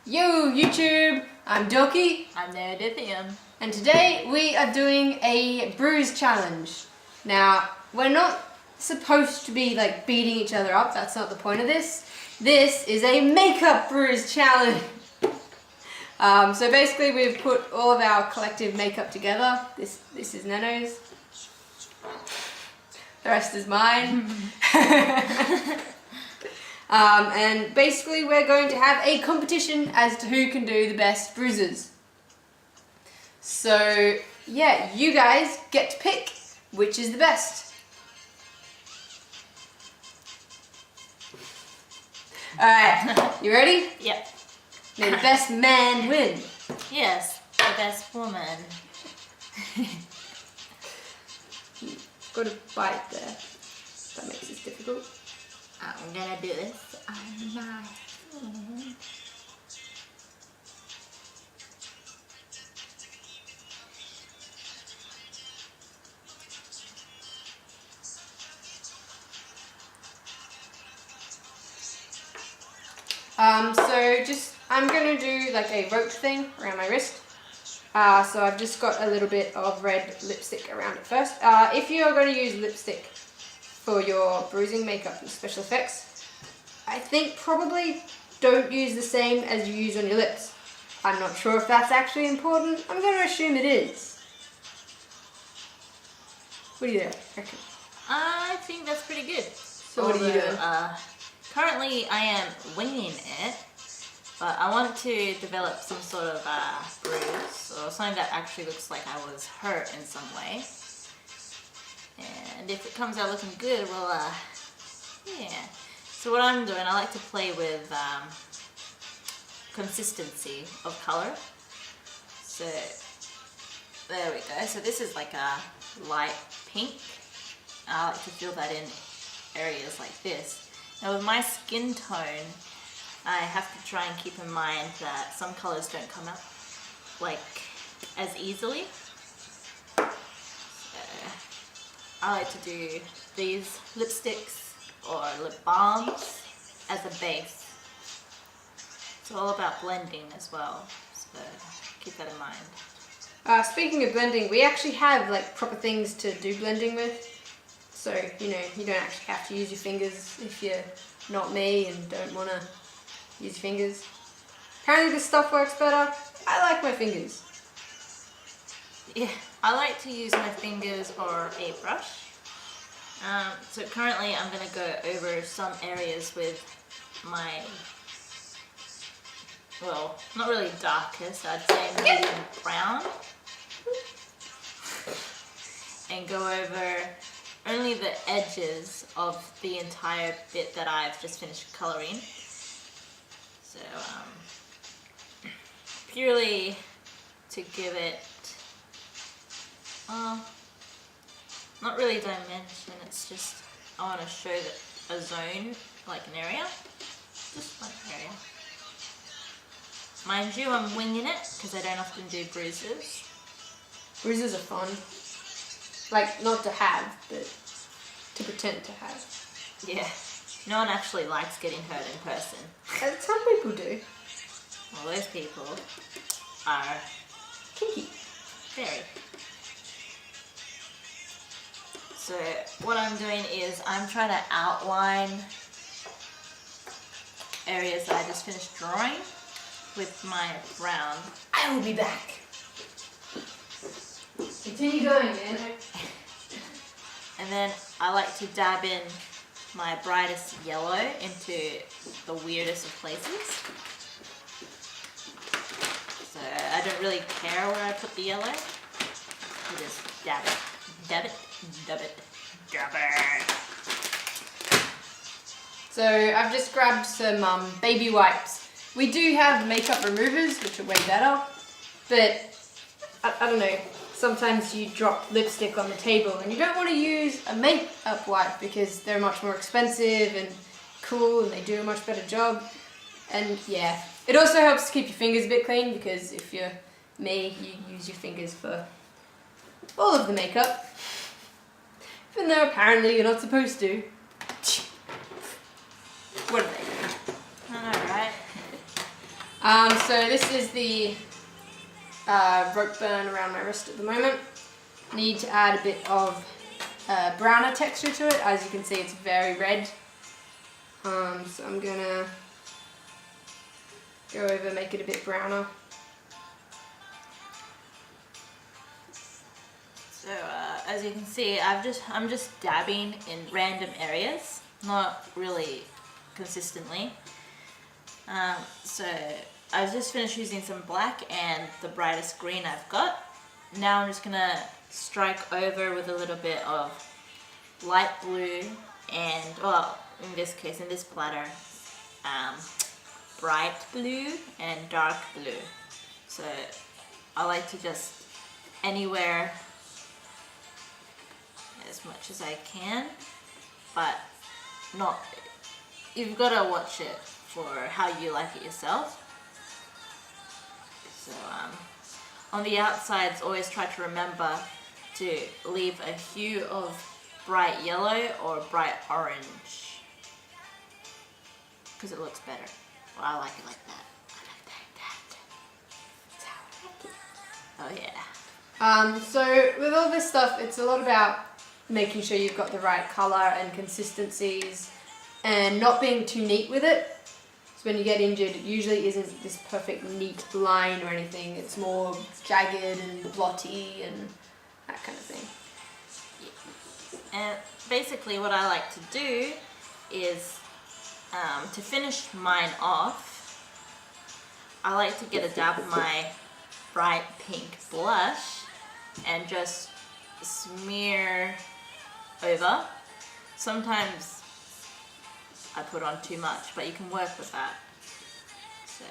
Yo YouTube, I'm Dorki. I'm Naodithium. And today we are doing a bruise challenge. Now, we're not supposed to be like beating each other up, that's not the point of this. This is a makeup bruise challenge. So basically we've put all of our collective makeup together. This is Nano's. The rest is mine. And basically we're going to have a competition as to who can do the best bruises. So yeah, you guys get to pick which is the best. Alright, you ready? Yep. May the best man win. Yes, the best woman. Got a bite there. That makes this difficult. I'm gonna do this on my I'm gonna do like a rope thing around my wrist. So I've just got a little bit of red lipstick around it first. If you're going to use lipstick for your bruising makeup and special effects, I think probably don't use the same as you use on your lips. I'm not sure if that's actually important. I'm going to assume it is. What do you reckon? I think that's pretty good. So what are you doing? Currently I am winging it, but I want to develop some sort of bruise or something that actually looks like I was hurt in some way. And if it comes out looking good, well, yeah. So what I'm doing, I like to play with consistency of color. So there we go. So this is like a light pink. I like to feel that in areas like this. Now with my skin tone, I have to try and keep in mind that some colors don't come up like as easily. So I like to do these lipsticks or lip balms as a base. It's all about blending as well, so keep that in mind. Speaking of blending, we actually have like proper things to do blending with. So, you know, you don't actually have to use your fingers if you're not me and don't want to use your fingers. Apparently this stuff works better. I like my fingers. Yeah, I like to use my fingers or a brush. So currently I'm going to go over some areas with my, well, not really darkest, I'd say medium brown. And go over only the edges of the entire bit that I've just finished coloring. So purely to give it, not really dimension, it's just I want to show that a zone, like an area, just like an area. Mind you, I'm winging it because I don't often do bruises. Bruises are fun. Like, not to have, but to pretend to have. Yeah, no one actually likes getting hurt in person. Some people do. Well, those people are kinky. Very. So what I'm doing is I'm trying to outline areas that I just finished drawing with my brown. I will be back. Continue going, man. And then I like to dab in my brightest yellow into the weirdest of places. So I don't really care where I put the yellow. I just dab it, dab it, dab it, dab it. So I've just grabbed some baby wipes. We do have makeup removers, which are way better, but I don't know. Sometimes you drop lipstick on the table and you don't want to use a makeup wipe because they're much more expensive and cool and they do a much better job. And yeah, it also helps to keep your fingers a bit clean because if you're me, you use your fingers for all of the makeup. Even though apparently you're not supposed to. What are they? I know, right? So this is the rope burn around my wrist at the moment. Need to add a bit of browner texture to it. As you can see, it's very red. So I'm gonna go over, make it a bit browner. So as you can see, I'm just dabbing in random areas, not really consistently. So I just finished using some black and the brightest green I've got. Now I'm just gonna strike over with a little bit of light blue and, well, in this case, in this platter, bright blue and dark blue. So I like to just anywhere as much as I can, but not, you've got to watch it for how you like it yourself. So on the outsides, always try to remember to leave a hue of bright yellow or bright orange, because it looks better. Well, I like it like that. That's how I like it. Oh yeah. So with all this stuff, it's a lot about making sure you've got the right color and consistencies and not being too neat with it. So when you get injured, it usually isn't this perfect neat line or anything. It's more jagged and blotty and that kind of thing. Yeah. And basically what I like to do is to finish mine off, I like to get a dab of my bright pink blush and just smear over. Sometimes I put on too much, but you can work with that. So,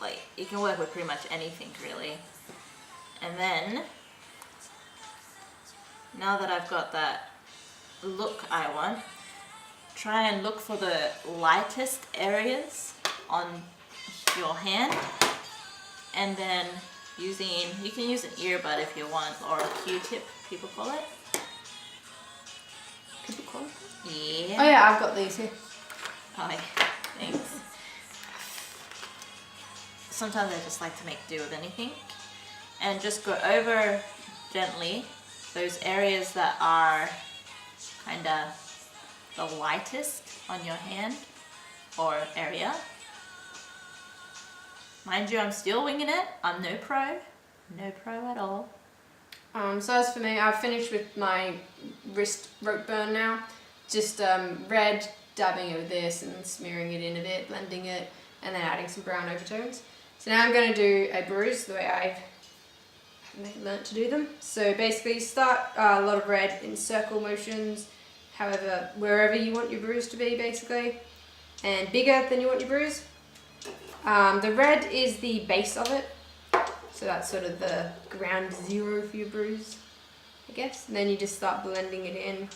like, you can work with pretty much anything really. And then, now that I've got that look I want, try and look for the lightest areas on your hand, and then you can use an earbud if you want, or a Q-tip, people call it. People call it? Yeah. Oh yeah, I've got these here. Oh, yeah. Thanks. Sometimes I just like to make do with anything, and just go over gently those areas that are kind of the lightest on your hand or area. Mind you, I'm still winging it. I'm no pro at all. So as for me, I've finished with my wrist rope burn now. Just red, dabbing over this and smearing it in a bit, blending it, and then adding some brown overtones. So now I'm going to do a bruise the way I've learnt to do them. So basically start a lot of red in circle motions, however, wherever you want your bruise to be basically, and bigger than you want your bruise. The red is the base of it, so that's sort of the ground zero for your bruise, I guess. And then you just start blending it in.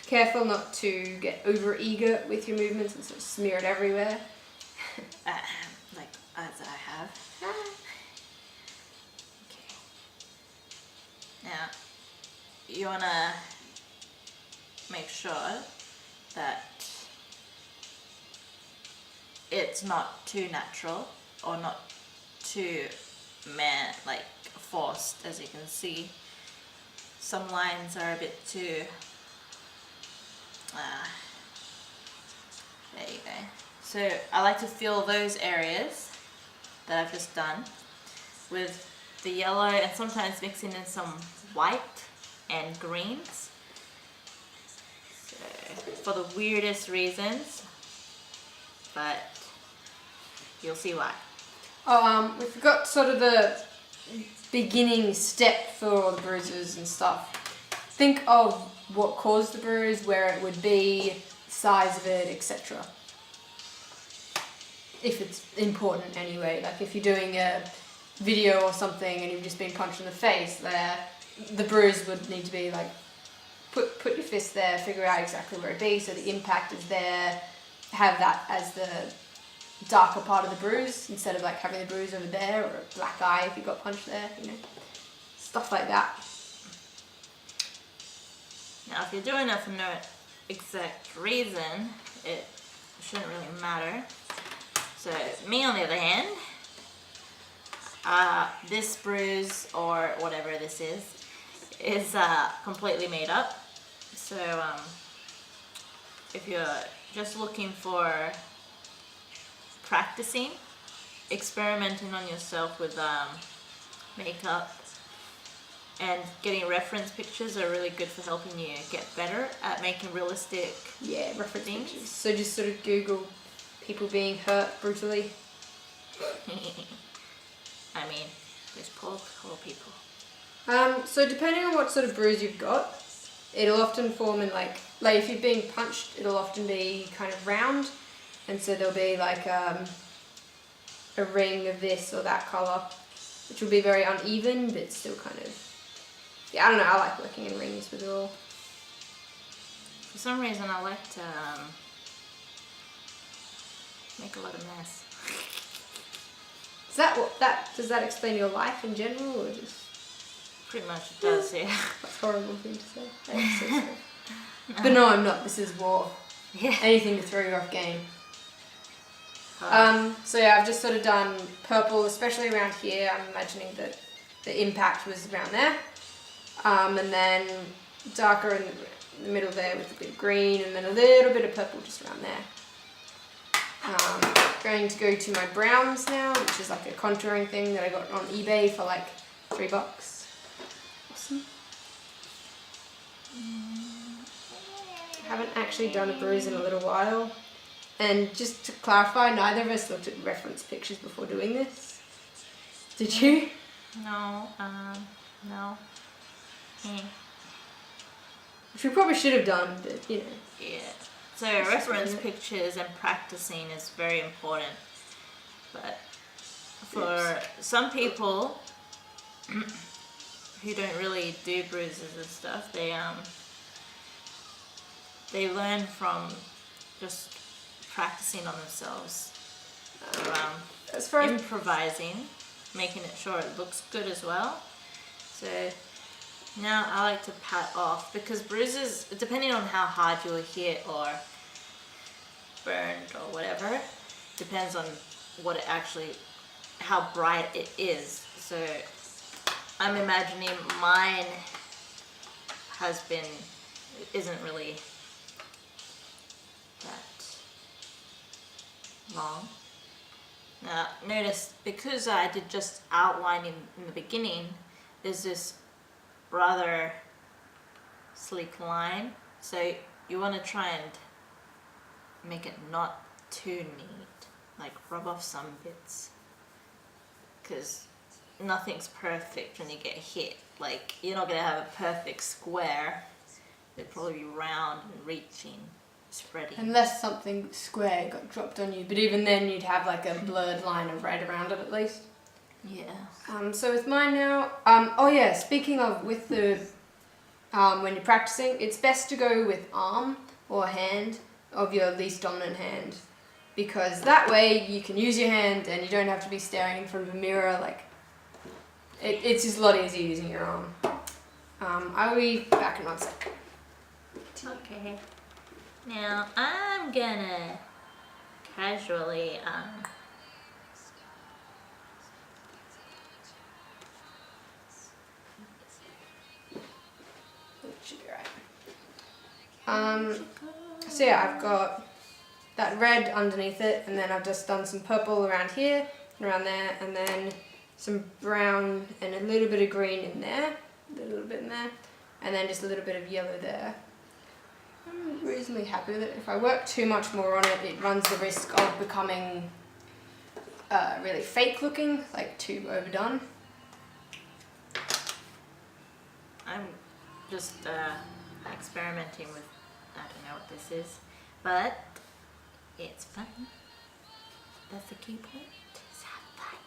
Careful not to get over eager with your movements and sort of smear it everywhere. Like as I have. Okay. Now, you want to make sure that it's not too natural or not too like forced. As you can see, some lines are a bit too there you go. So I like to fill those areas that I've just done with the yellow, and sometimes mixing in some white and greens, so for the weirdest reasons, but you'll see why. Oh, we forgot sort of the beginning step for all the bruises and stuff. Think of what caused the bruise, where it would be, size of it, etc. If it's important anyway, like if you're doing a video or something and you've just been punched in the face, there, the bruise would need to be like, put your fist there, figure out exactly where it be, so the impact is there, have that as the darker part of the bruise, instead of like having the bruise over there, or a black eye if you got punched there, you know, stuff like that. Now if you're doing it for no exact reason, it shouldn't really matter. So me on the other hand, this bruise or whatever this is completely made up. So if you're just looking for practicing, experimenting on yourself with makeup and getting reference pictures are really good for helping you get better at making realistic reference things. pictures. So just sort of Google people being hurt brutally. I mean, those poor people. So depending on what sort of bruise you've got, it'll often form in like if you're being punched, it'll often be kind of round, and so there'll be like a ring of this or that colour, which will be very uneven, but still kind of, I don't know, I like working in rings with it all. For some reason I like to make a lot of mess. Does that explain your life in general, or just? Pretty much it does, yeah. That's a horrible thing to say. That's so sad. No. But no, I'm not. This is war. Yeah. Anything to throw you off game. So yeah, I've just sort of done purple, especially around here. I'm imagining that the impact was around there. And then darker in the middle there with a bit of green, and then a little bit of purple just around there. Going to go to my browns now, which is like a contouring thing that I got on eBay for like $3. Awesome. I haven't actually done a bruise in a little while. And just to clarify, neither of us looked at reference pictures before doing this. Did you? No, no. Which we probably should have done, but you know. Yeah. So reference pictures and practicing is very important. But for some people who don't really do bruises and stuff, they learn from just practicing on themselves, improvising, making it sure it looks good as well. So now I like to pat off, because bruises, depending on how hard you were hit or burned or whatever, depends on what it actually, how bright it is. So I'm imagining mine isn't really that long. Now notice, because I did just outlining in the beginning, there's this rather sleek line, so you want to try and make it not too neat, like rub off some bits, because nothing's perfect when you get hit. Like, you're not going to have a perfect square. It'd probably be round and reaching, spreading. Unless something square got dropped on you, but even then you'd have like a blurred line of red around it at least. Yeah. So with mine now, oh yeah, speaking of with the, when you're practicing, it's best to go with arm or hand of your least dominant hand, because that way you can use your hand and you don't have to be staring in front of a mirror. Like, it's just a lot easier using your arm. I'll be back in 1 sec. Okay. Now I'm gonna casually Should be right. So yeah, I've got that red underneath it, and then I've just done some purple around here and around there, and then some brown and a little bit of green in there, a little bit in there, and then just a little bit of yellow there. I'm reasonably happy with it. If I work too much more on it, it runs the risk of becoming really fake looking, like too overdone. I'm just experimenting with, I don't know what this is, but it's fun. That's the key point. Just have fun.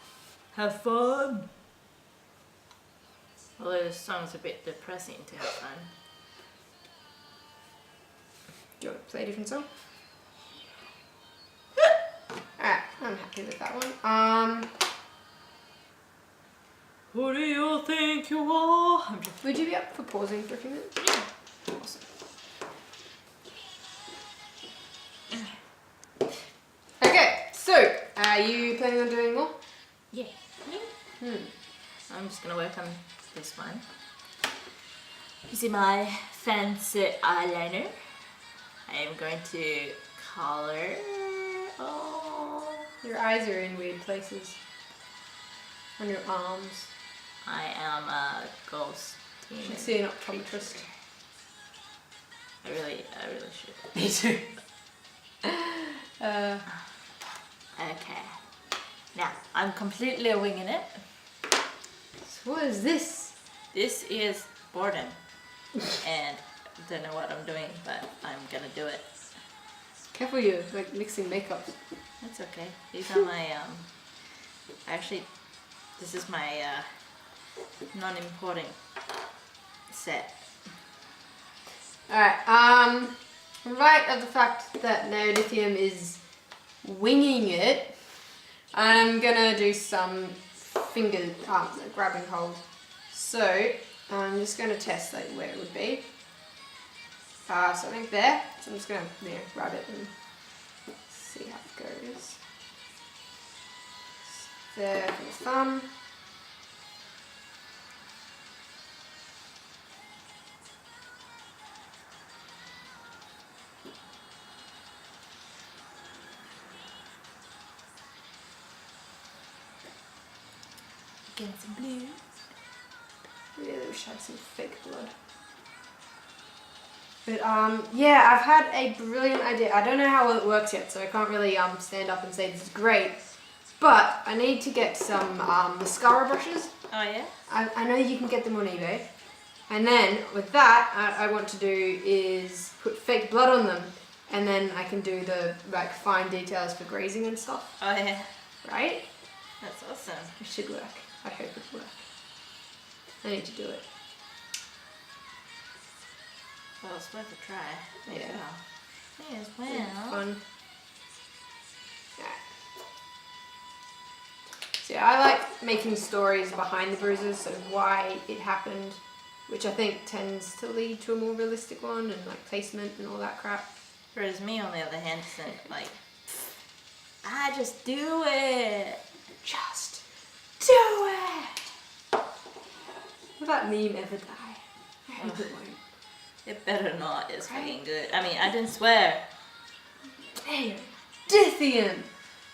Have fun! Although this song's a bit depressing to have fun. Do you want to play a different song? Alright, I'm happy with that one. Who do you think you are? Would you be up for pausing for a few minutes? Yeah. Awesome. Okay, so Are you planning on doing more? Yeah. I'm just gonna work on this one. Using my fancy eyeliner, I am going to color. Oh, Your eyes are in weird places. On your arms. I am a ghost. You should see an optometrist. I really should. Me too. Okay. Now I'm completely winging it. So what is this? This is boredom, and don't know what I'm doing, but I'm gonna do it. Careful, you're like mixing makeup. That's okay. These are my actually, this is my non-importing set. Alright, right at the fact that Naodithium is winging it, I'm gonna do some finger grabbing hold. So I'm just gonna test like where it would be. Something there. So I'm just gonna grab it and see how it goes. There for the thumb. Get some blue. Really wish I had some fake blood. But yeah, I've had a brilliant idea. I don't know how well it works yet, so I can't really stand up and say this is great. But I need to get some mascara brushes. Oh yeah? I know you can get them on eBay. And then with that, I want to do is put fake blood on them, and then I can do the like fine details for grazing and stuff. Oh yeah. Right? That's awesome. It should work. I hope it works. I need to do it. Well, it's worth a try. Yeah. May as well. Fun. Yeah. So yeah, I like making stories behind the bruises, so why it happened, which I think tends to lead to a more realistic one, and like placement and all that crap. Whereas me, on the other hand, isn't like, I just do it. Just do it! Will that meme ever die? I hope it won't. It better not. It's Right? fucking good. I mean, I didn't swear. Naodithium!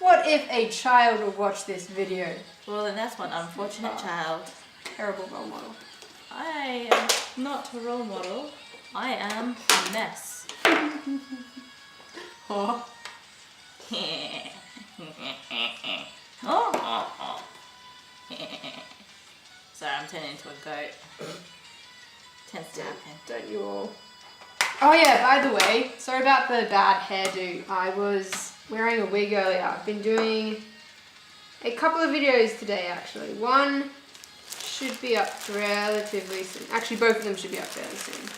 What if a child will watch this video? Well, then that's one unfortunate child. Terrible role model. I am not a role model. I am a mess. Oh. Sorry, I'm turning into a goat. Tends to happen. Don't you all? Oh yeah, by the way, sorry about the bad hairdo. I was wearing a wig earlier. I've been doing a couple of videos today actually. One should be up relatively soon. Actually, both of them should be up fairly soon,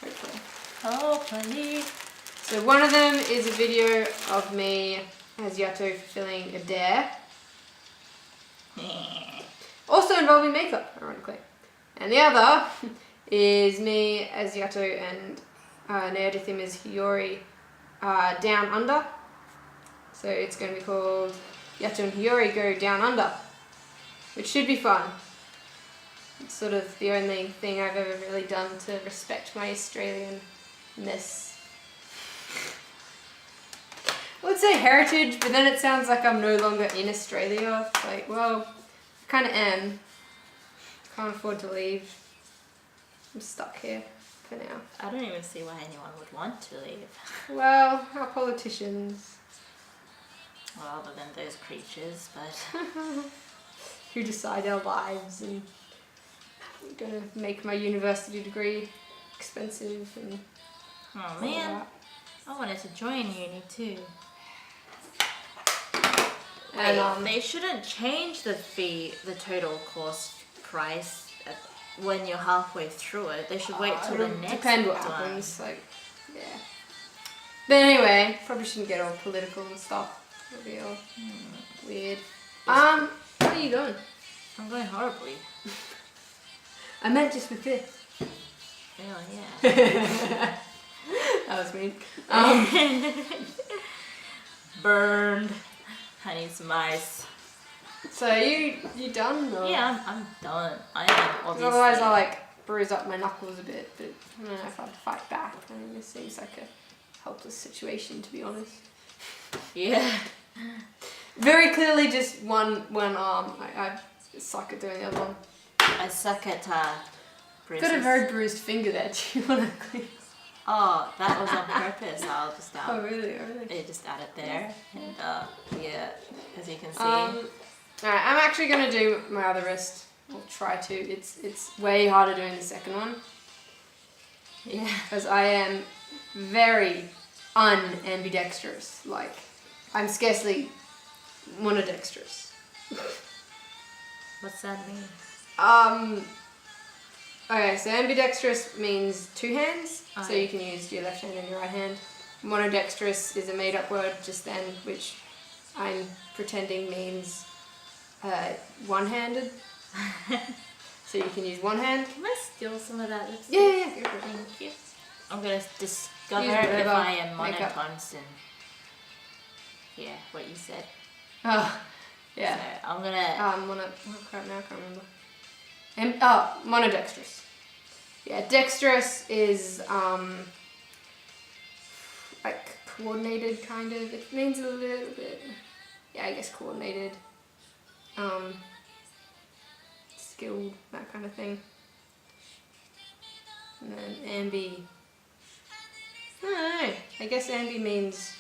hopefully. Hopefully. So one of them is a video of me as Yato fulfilling a dare. Also involving makeup, ironically. And the other is me as Yato and Naodithium as Hiyori down under. So it's going to be called Yato and Hiyori Go Down Under, which should be fun. It's sort of the only thing I've ever really done to respect my Australian-ness. I would say heritage, but then it sounds like I'm no longer in Australia. It's like, well, I kind of am. Can't afford to leave. I'm stuck here for now. I don't even see why anyone would want to leave. Well, our politicians. Well, other than those creatures, but... Who decide our lives, and I'm gonna make my university degree expensive and Oh all man, that. I wanted to join uni too. And, Wait, they shouldn't change the fee, the total course price when you're halfway through it. They should wait till the it'll next depend what one. happens, like, yeah. But anyway, probably shouldn't get all political and stuff. It'll be all weird. Where are you going? I'm going horribly. I meant just with this. Oh yeah. That was mean. Burned. I need some ice. So you done? Or? Yeah, I'm done. I am obviously. Otherwise I like bruise up my knuckles a bit, but I don't know if I'd fight back. I mean, this seems like a helpless situation, to be honest. Yeah. Very clearly just one arm. I suck at doing the other one. I suck at bruises. Got a very bruised finger there. Do you want to clean? Oh, that was on purpose. I'll just Oh really? Oh, really? just add it there, and yeah, as you can see. Alright, I'm actually gonna do my other wrist. I'll try to. It's way harder doing the second one. Yeah. Because I am very unambidextrous. Like, I'm scarcely monodextrous. What's that mean? Okay, so ambidextrous means two hands, Oh, so yeah. you can use your left hand and your right hand. Monodextrous is a made-up word just then, which I'm pretending means one-handed. So you can use one hand. Can I steal some of that lipstick? Yeah, go for it. Thank you. I'm gonna discover Use if whatever I am makeup. monotones and yeah, what you said. Oh, yeah. So I'm gonna. Oh crap, now I can't remember. Monodextrous. Yeah, dexterous is like coordinated kind of. It means a little bit. Yeah, I guess coordinated. Skilled, that kind of thing. And then ambi. I don't know. I guess ambi means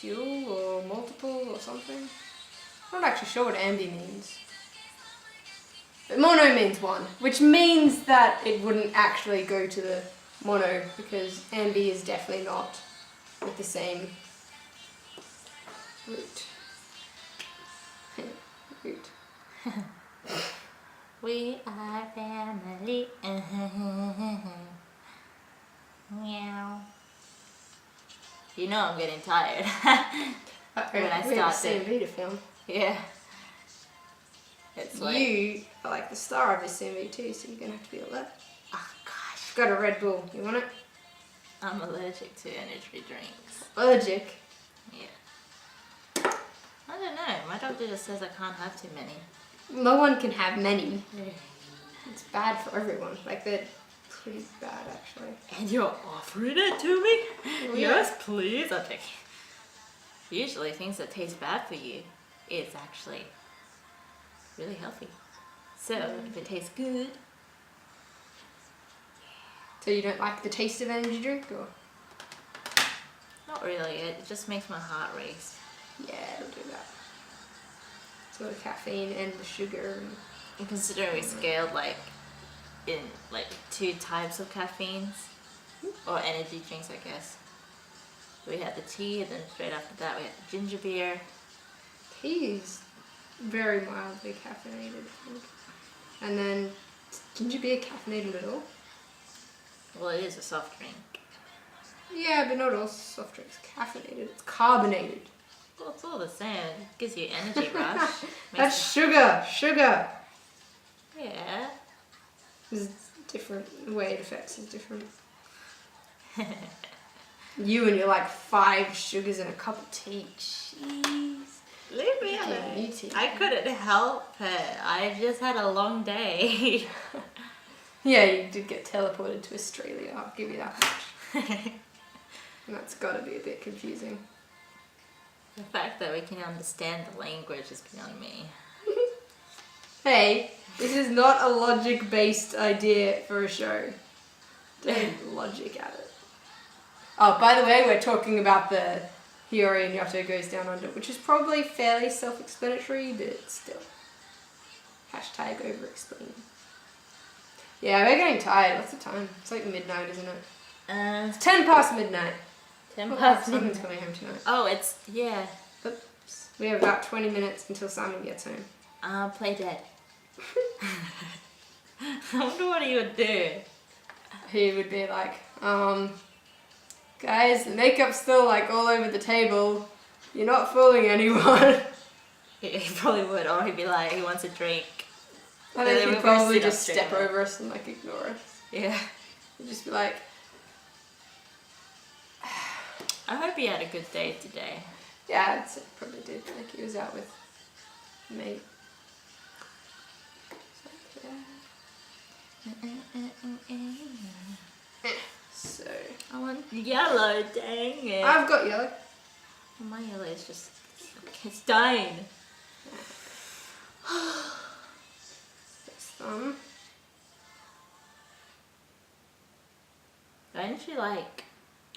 dual or multiple or something. I'm not actually sure what ambi means. But mono means one, which means that it wouldn't actually go to the mono because ambi is definitely not with the same root. Root. We are family. Meow. You know I'm getting tired. When I We have the start same it. video film. Yeah. It's like. You are like the star of this CMV too, so you're gonna have to be alert. Oh gosh. Got a Red Bull. You want it? I'm allergic to energy drinks. Allergic. Yeah. I don't know. My doctor just says I can't have too many. No one can have many. It's bad for everyone. Like they're pretty bad actually. And you're offering it to me? Oh, Yes, please. I'll take it. Usually things that taste bad for you is actually really healthy. So if it tastes good. So you don't like the taste of energy drink, or? Not really. It just makes my heart race. Yeah, it'll do that. So the caffeine and the sugar. And considering we scaled like in like 2 types of caffeines or energy drinks, I guess. We had the tea, and then straight after that we had the ginger beer. Tea is very mildly caffeinated, I think. And then is ginger beer caffeinated at all? Well, it is a soft drink. Yeah, but not all soft drinks caffeinated. It's carbonated. Well, it's all the same. It gives you energy rush. That's sugar. Sugar. Yeah. It's different. The way it affects is different. You and your like 5 sugars in a cup of tea. Jeez. Leave me Yeah, alone. you too. I couldn't help it. I just had a long day. Yeah, you did get teleported to Australia. I'll give you that much. And that's got to be a bit confusing. The fact that we can understand the language is beyond me. Hey, this is not a logic-based idea for a show. Don't logic at it. Oh, by the way, we're talking about the Hiyori and Yato Goes Down Under, which is probably fairly self-explanatory, but still. Hashtag over-explaining. Yeah, we're getting tired. What's the time? It's like midnight, isn't it? It's 10 past midnight. 10 Oh, past Simon's midnight. coming home tonight. Oh, it's, yeah. Oops. We have about 20 minutes until Simon gets home. Play dead. I wonder what he would do. He would be like, guys, the makeup's still like all over the table. You're not fooling anyone. He probably would, or he'd be like, he wants a drink. I then think we he'd both probably sit up just straight step away. over us and like ignore us. Yeah. He'd just be like, I hope he had a good day today. Yeah, I'd say probably did. Like he was out with a mate. So I want yellow, dang it. I've got yellow. Well, my yellow is just, it's dying. Some. Don't you like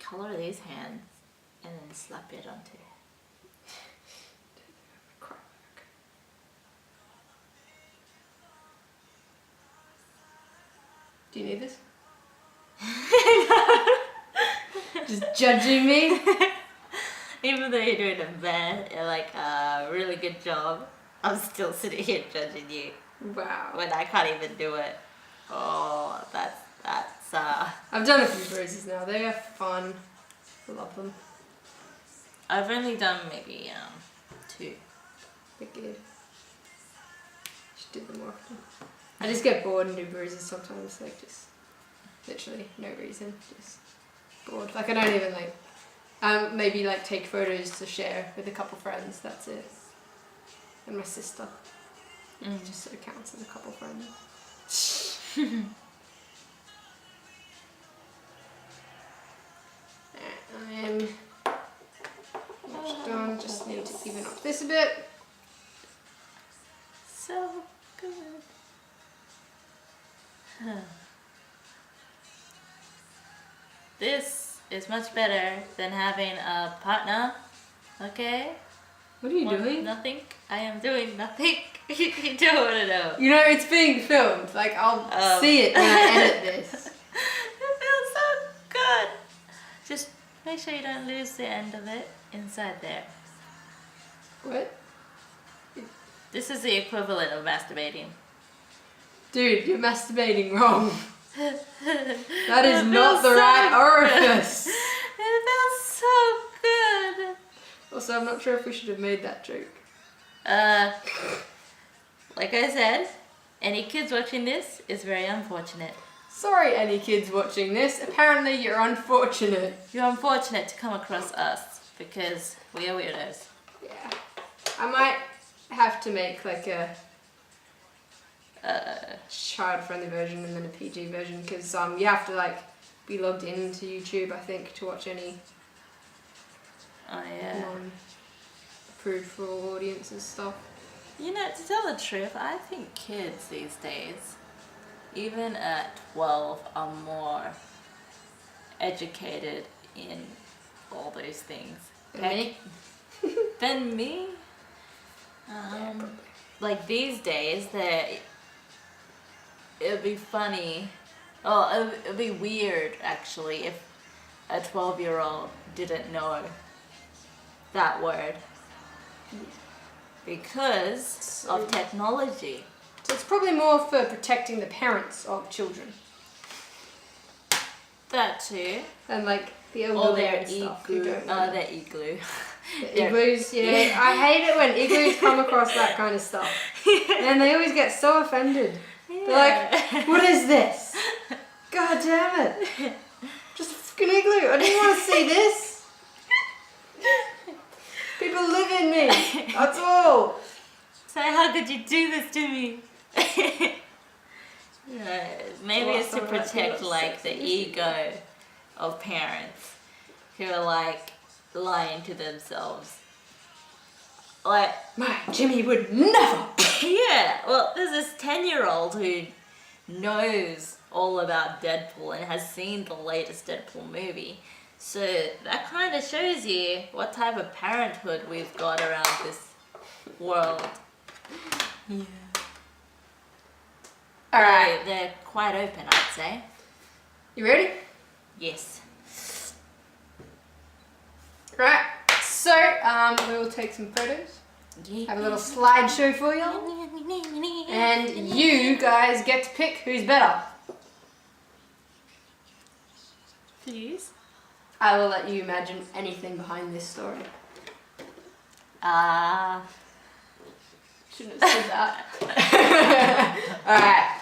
colour these hands and then slap it onto? Do you need this? Just judging me? Even though you're doing a really good job, I'm still sitting here judging you Wow. when I can't even do it. Oh, that's I've done a few bruises now. They are fun. I love them. I've only done maybe 2. They're good. Should do them more often. I just get bored and do bruises sometimes, like just literally no reason, just bored. Like I don't even like, maybe like take photos to share with a couple friends, that's it. And my sister. Just sort of counts as a couple friends. I am almost done, just need to even up this a bit. So good. This is much better than having a partner, okay? What are you doing? Nothing. I am doing nothing. You don't want to know. You know, it's being filmed. Like, I'll see it when I edit this. It feels so good. Just make sure you don't lose the end of it inside there. What? This is the equivalent of masturbating. Dude, you're masturbating wrong. That is It not feels the so right good. orifice. It feels so good. Also, I'm not sure if we should have made that joke. Like I said, any kids watching this is very unfortunate. Sorry, any kids watching this. Apparently, you're unfortunate. You're unfortunate to come across us because we are weirdos. Yeah. I might have to make like a child-friendly version and then a PG version because you have to like be logged into YouTube, I think, to watch any Oh yeah. non-approved for all audiences stuff. You know, to tell the truth, I think kids these days, even at 12, are more educated in all those things. Me? Than me? Like these days, it would be funny. Oh, it would be weird actually if a 12-year-old didn't know that word because of technology. So it's probably more for protecting the parents of children. That too. And like the Or elderly their and stuff who igloo. don't know. Their igloo. The igloos, yeah. I hate it when igloos come across that kind of stuff. And they always get so offended. They're like, what is this? God damn it. Just a fucking igloo. I didn't want to see this. People live in me. That's all. So how could you do this to me? Maybe it's to protect like the ego of parents who are like lying to themselves. Like My Jimmy would never. yeah, well there's this 10-year-old who knows all about Deadpool and has seen the latest Deadpool movie. So that kind of shows you what type of parenthood we've got around this world. Yeah. Alright. They're quite open, I'd say. You ready? Yes. Right. So, we will take some photos. Yeah. Have a little slideshow for you. And you guys get to pick who's better. Please. I will let you imagine anything behind this story. Shouldn't have said that. Alright.